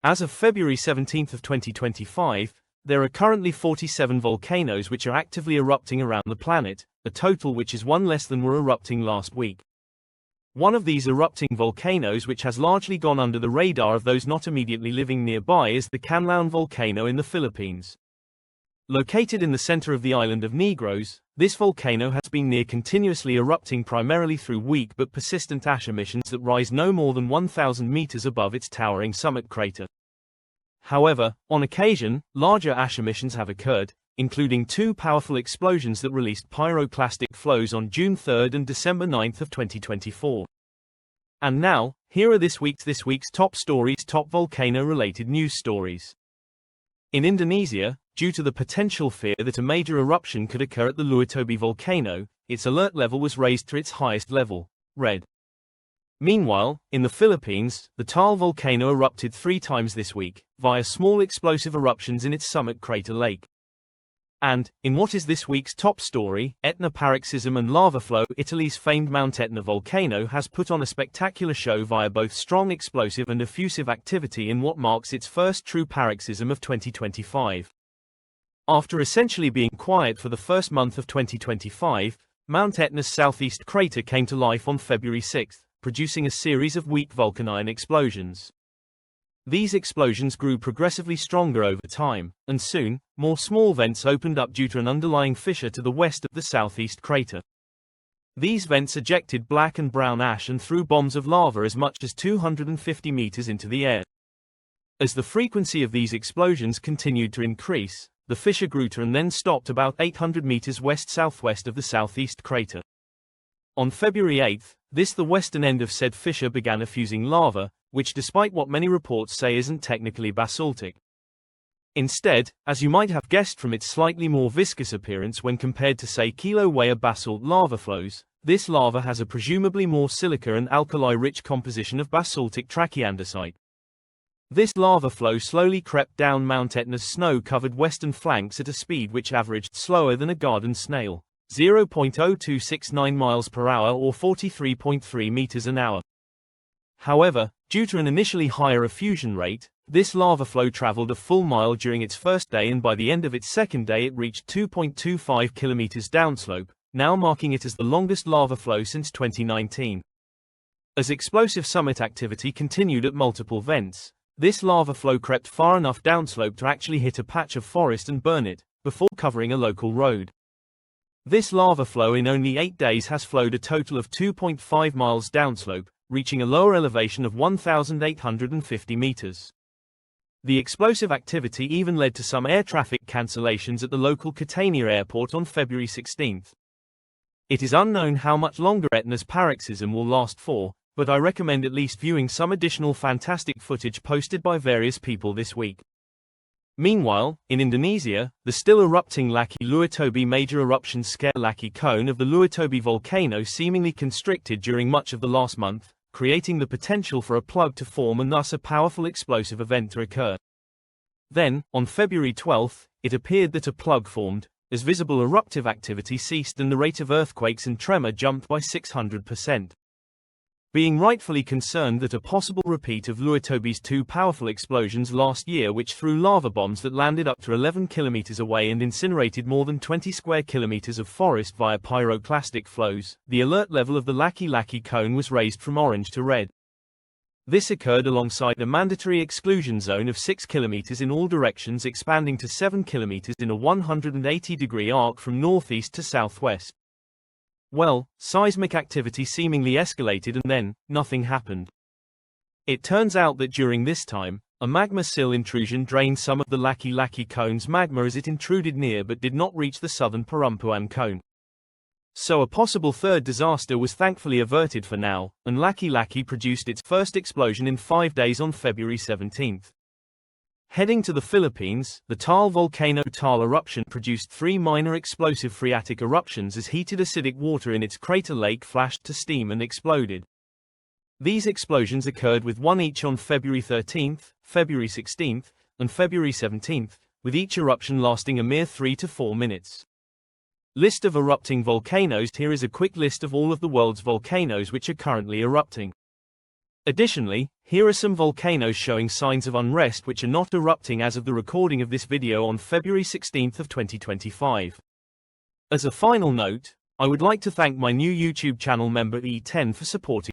As of February 17 of 2025, there are currently 47 volcanoes which are actively erupting around the planet, a total which is one less than were erupting last week. One of these erupting volcanoes which has largely gone under the radar of those not immediately living nearby is the Canlaon volcano in the Philippines. Located in the center of the island of Negros, this volcano has been near continuously erupting primarily through weak but persistent ash emissions that rise no more than 1,000 meters above its towering summit crater. However, on occasion, larger ash emissions have occurred, including two powerful explosions that released pyroclastic flows on June 3 and December 9 of 2024. And now, here are this week's top stories, top volcano-related news stories. In Indonesia, due to the potential fear that a major eruption could occur at the Lewotobi volcano, its alert level was raised to its highest level, red. Meanwhile, in the Philippines, the Taal volcano erupted 3 times this week, via small explosive eruptions in its summit crater lake. And, in what is this week's top story, Etna paroxysm and lava flow, Italy's famed Mount Etna volcano has put on a spectacular show via both strong explosive and effusive activity in what marks its first true paroxysm of 2025. After essentially being quiet for the first month of 2025, Mount Etna's southeast crater came to life on February 6, producing a series of weak volcanine explosions. These explosions grew progressively stronger over time, and soon, more small vents opened up due to an underlying fissure to the west of the southeast crater. These vents ejected black and brown ash and threw bombs of lava as much as 250 meters into the air. As the frequency of these explosions continued to increase, the fissure grew to and then stopped about 800 meters west-southwest of the southeast crater. On February 8, the western end of said fissure began effusing lava, which despite what many reports say isn't technically basaltic. Instead, as you might have guessed from its slightly more viscous appearance when compared to say Kilauea basalt lava flows, this lava has a presumably more silica and alkali-rich composition of basaltic trachyandesite. This lava flow slowly crept down Mount Etna's snow-covered western flanks at a speed which averaged slower than a garden snail, 0.0269 miles per hour or 43.3 meters an hour. However, due to an initially higher effusion rate, this lava flow traveled a full mile during its first day, and by the end of its second day it reached 2.25 kilometers downslope, now marking it as the longest lava flow since 2019. As explosive summit activity continued at multiple vents, this lava flow crept far enough downslope to actually hit a patch of forest and burn it, before covering a local road. This lava flow in only 8 days has flowed a total of 2.5 miles downslope, reaching a lower elevation of 1,850 meters. The explosive activity even led to some air traffic cancellations at the local Catania airport on February 16. It is unknown how much longer Etna's paroxysm will last for, but I recommend at least viewing some additional fantastic footage posted by various people this week. Meanwhile, in Indonesia, the still erupting Laki Lewotobi major eruption scare Laki cone of the Lewotobi volcano seemingly constricted during much of the last month, creating the potential for a plug to form and thus a powerful explosive event to occur. Then, on February 12, it appeared that a plug formed, as visible eruptive activity ceased and the rate of earthquakes and tremor jumped by 600%. Being rightfully concerned that a possible repeat of Lewotobi's 2 powerful explosions last year which threw lava bombs that landed up to 11 kilometers away and incinerated more than 20 square kilometers of forest via pyroclastic flows, the alert level of the Laki cone was raised from orange to red. This occurred alongside a mandatory exclusion zone of 6 kilometers in all directions, expanding to 7 kilometers in a 180-degree arc from northeast to southwest. Well, seismic activity seemingly escalated and then, nothing happened. It turns out that during this time, a magma sill intrusion drained some of the Laki cone's magma as it intruded near but did not reach the southern Perumpuan cone. So a possible third disaster was thankfully averted for now, and Laki produced its first explosion in 5 days on February 17. Heading to the Philippines, the Taal volcano Taal eruption produced 3 minor explosive phreatic eruptions as heated acidic water in its crater lake flashed to steam and exploded. These explosions occurred with one each on February 13, February 16, and February 17, with each eruption lasting a mere 3 to 4 minutes. List of erupting volcanoes. Here is a quick list of all of the world's volcanoes which are currently erupting. Additionally, here are some volcanoes showing signs of unrest which are not erupting as of the recording of this video on February 16, 2025. As a final note, I would like to thank my new YouTube channel member E10 for supporting